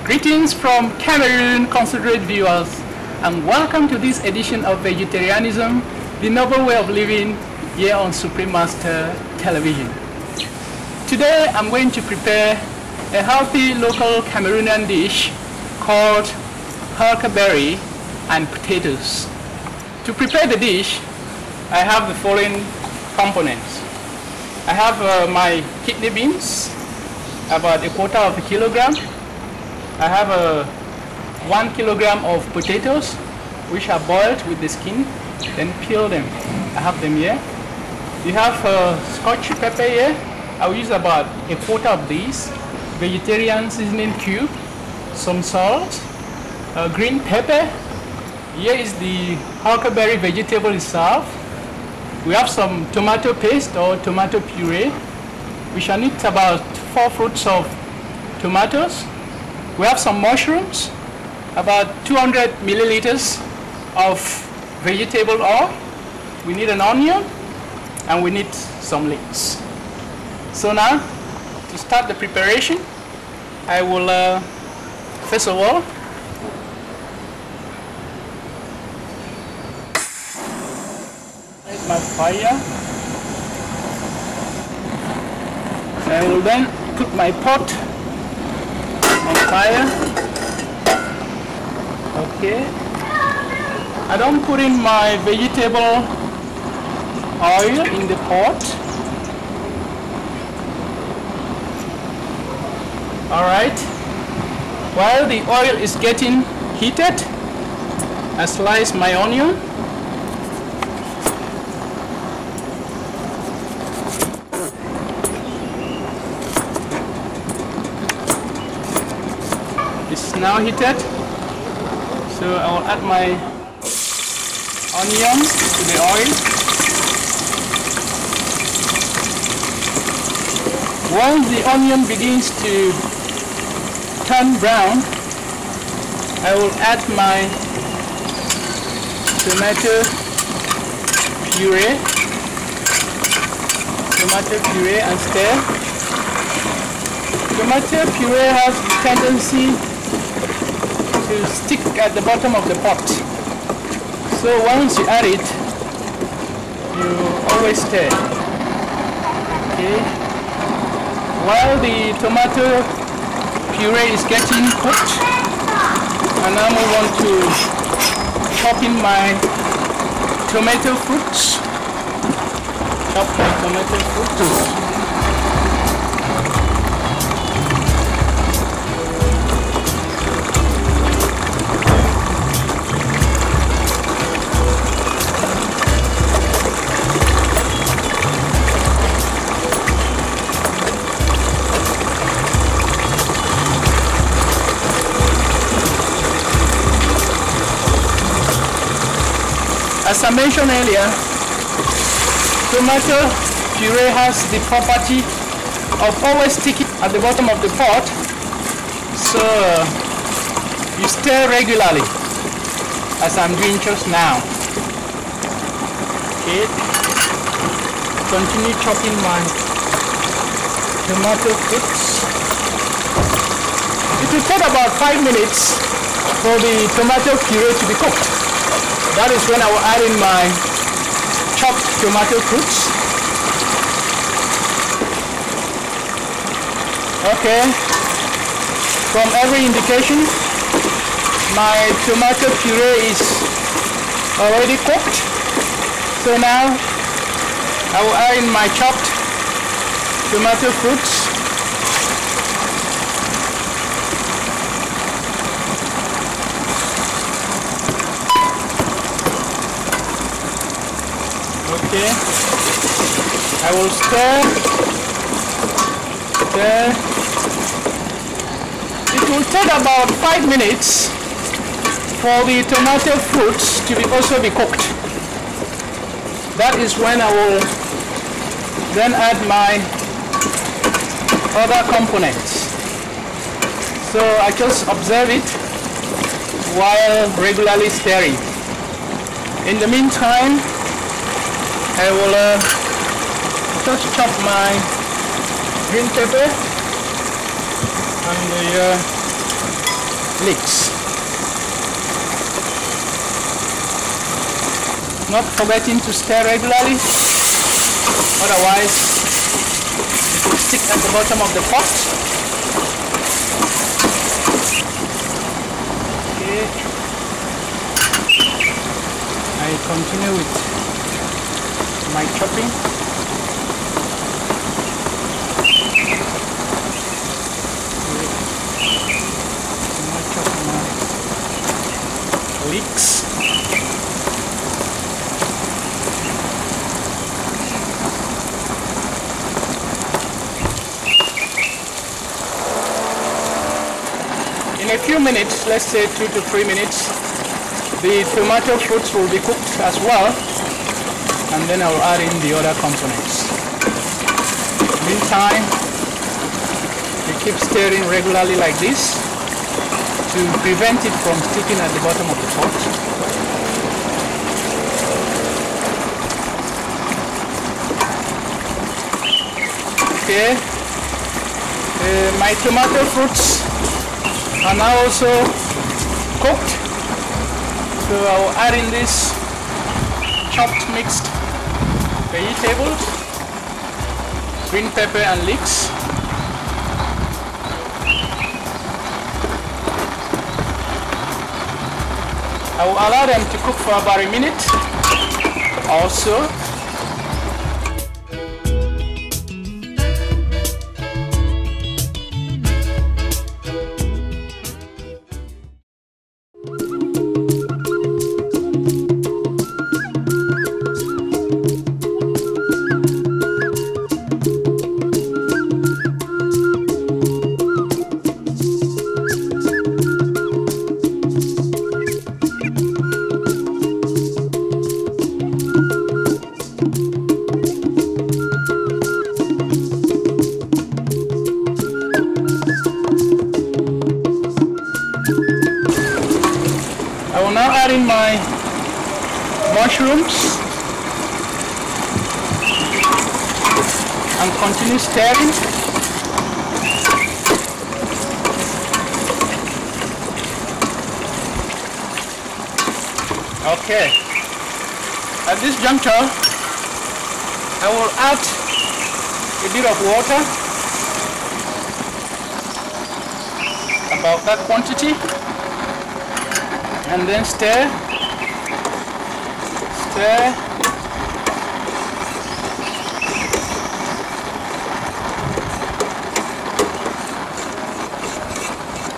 Greetings from Cameroon, considerate viewers, and welcome to this edition of Vegetarianism, the noble way of living, here on Supreme Master Television. Today I'm going to prepare a healthy local Cameroonian dish called Huckleberry and potatoes. To prepare the dish, I have the following components. I have my kidney beans, about a quarter of a kilogram. I have 1 kilogram of potatoes, which are boiled with the skin, then peel them. I have them here. You have scotch pepper here. I will use about a quarter of these. Vegetarian seasoning cube, some salt, green pepper. Here is the huckleberry vegetable itself. We have some tomato paste or tomato puree. We shall need about 4 fruits of tomatoes. We have some mushrooms, about 200 milliliters of vegetable oil. We need an onion, and we need some leeks. So now, to start the preparation, I will first of all light my fire. I will then put my pot on fire. Okay. I don't put in my vegetable oil in the pot. Alright. While the oil is getting heated, I slice my onion. It's now heated, so I will add my onions to the oil. Once the onion begins to turn brown, I will add my tomato puree and stir. Tomato puree has the tendency to stick at the bottom of the pot. So once you add it, you always stir. Okay. While the tomato puree is getting cooked, I now move on to chopping my tomato fruits. Chop my tomato fruits. As I mentioned earlier, tomato puree has the property of always sticking at the bottom of the pot, so you stir regularly, as I'm doing just now. Okay, continue chopping my tomato fruits. It will take about 5 minutes for the tomato puree to be cooked. That is when I will add in my chopped tomato fruits. Okay, from every indication, my tomato puree is already cooked. So now I will add in my chopped tomato fruits. Okay, I will stir. It will take about 5 minutes for the tomato fruits to also be cooked. That is when I will then add my other components. So I just observe it while regularly stirring. In the meantime, I will just chop my green pepper and the leeks. Not forgetting to stir regularly, otherwise it will stick at the bottom of the pot. Okay. I continue with my chopping. Leeks. In a few minutes, let's say 2 to 3 minutes, the tomato fruits will be cooked as well, and then I'll add in the other components. Meantime, we keep stirring regularly like this to prevent it from sticking at the bottom of the pot. Okay, my tomato fruits are now also cooked, so I'll add in this chopped mixed vegetables, green pepper and leeks. I will allow them to cook for about a minute or so. I will now add in my mushrooms and continue stirring. Okay, at this juncture I will add a bit of water, about that quantity, and then stir.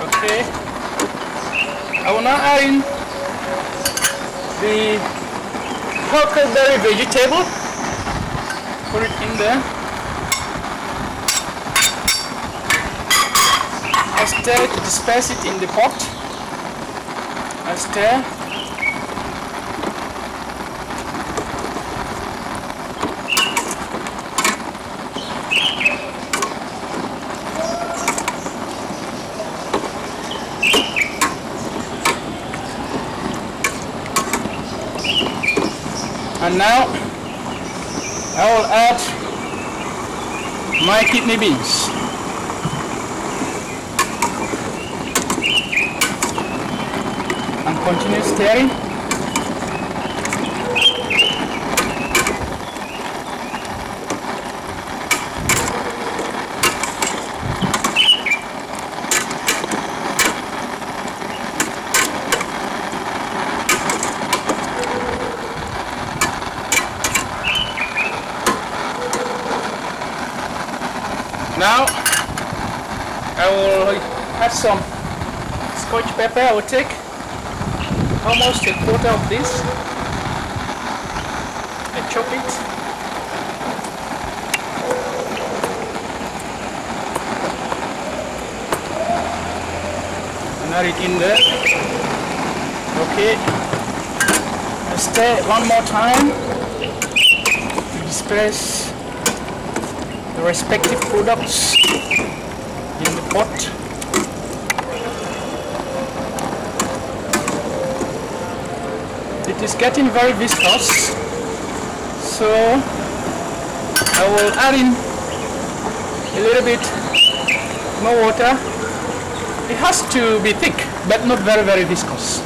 Okay, I will now add in the huckleberry vegetable. Put it in there. I stir to disperse it in the pot. I stir. And now I will add my kidney beans. And continue stirring. Now I will add some scotch pepper. I will take almost a quarter of this. I chop it. And add it in there. Okay. I stir one more time to disperse the respective products in the pot. It is getting very viscous, so I will add in a little bit more water It has to be thick, but not very, very viscous.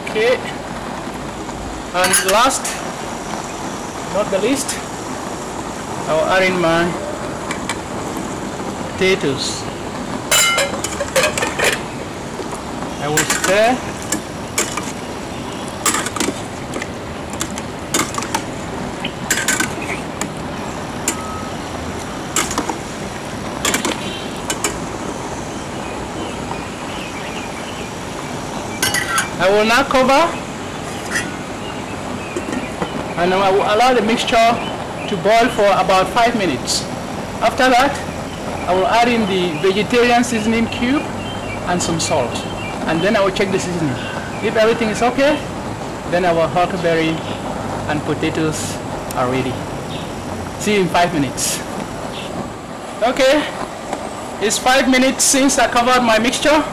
Okay, and last, not the least, I'll add in my potatoes. I will stir. I will now cover, and I will allow the mixture to boil for about 5 minutes. After that, I will add in the vegetarian seasoning cube and some salt, and then I will check the seasoning. If everything is okay, then our huckleberry and potatoes are ready. See you in 5 minutes. Okay, it's 5 minutes since I covered my mixture,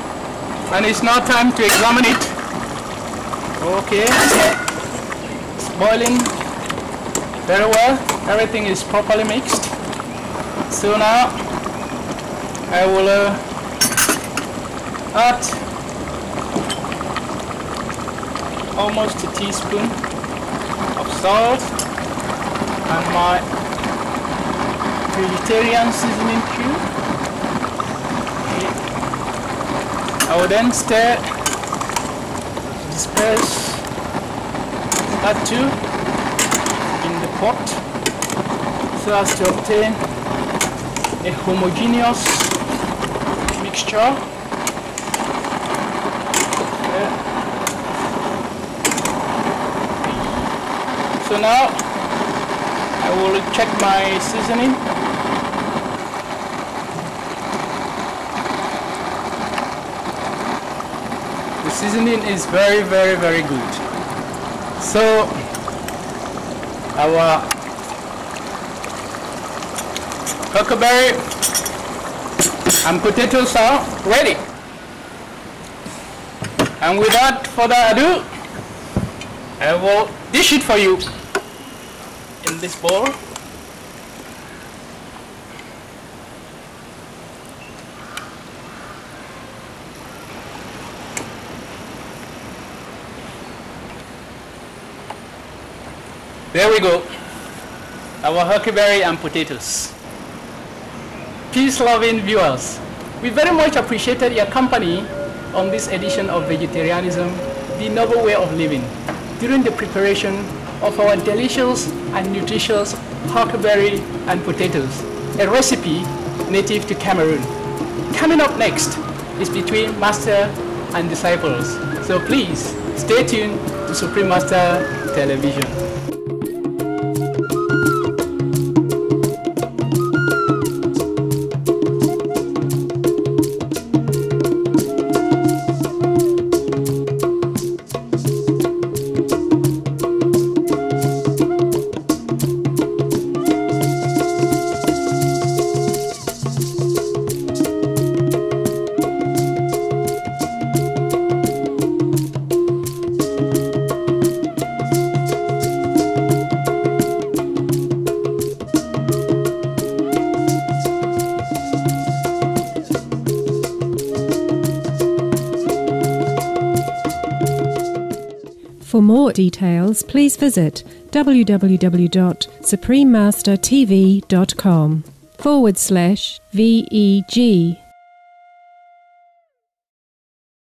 and it's now time to examine it. Okay, it's boiling very well. Everything is properly mixed. So now I will add almost a teaspoon of salt and my vegetarian seasoning cube. Okay. I will then stir, disperse that too in the pot so as to obtain a homogeneous mixture. Okay. So now I will check my seasoning. The seasoning is very, very, very good. So our huckleberry and potatoes are ready. And without further ado, I will dish it for you in this bowl. There we go, our huckleberry and potatoes. Peace-loving viewers, we very much appreciated your company on this edition of Vegetarianism, the Noble Way of Living, during the preparation of our delicious and nutritious huckleberry and potatoes, a recipe native to Cameroon. Coming up next is between Master and Disciples, so please stay tuned to Supreme Master Television. For more details, please visit www.suprememastertv.com/VEG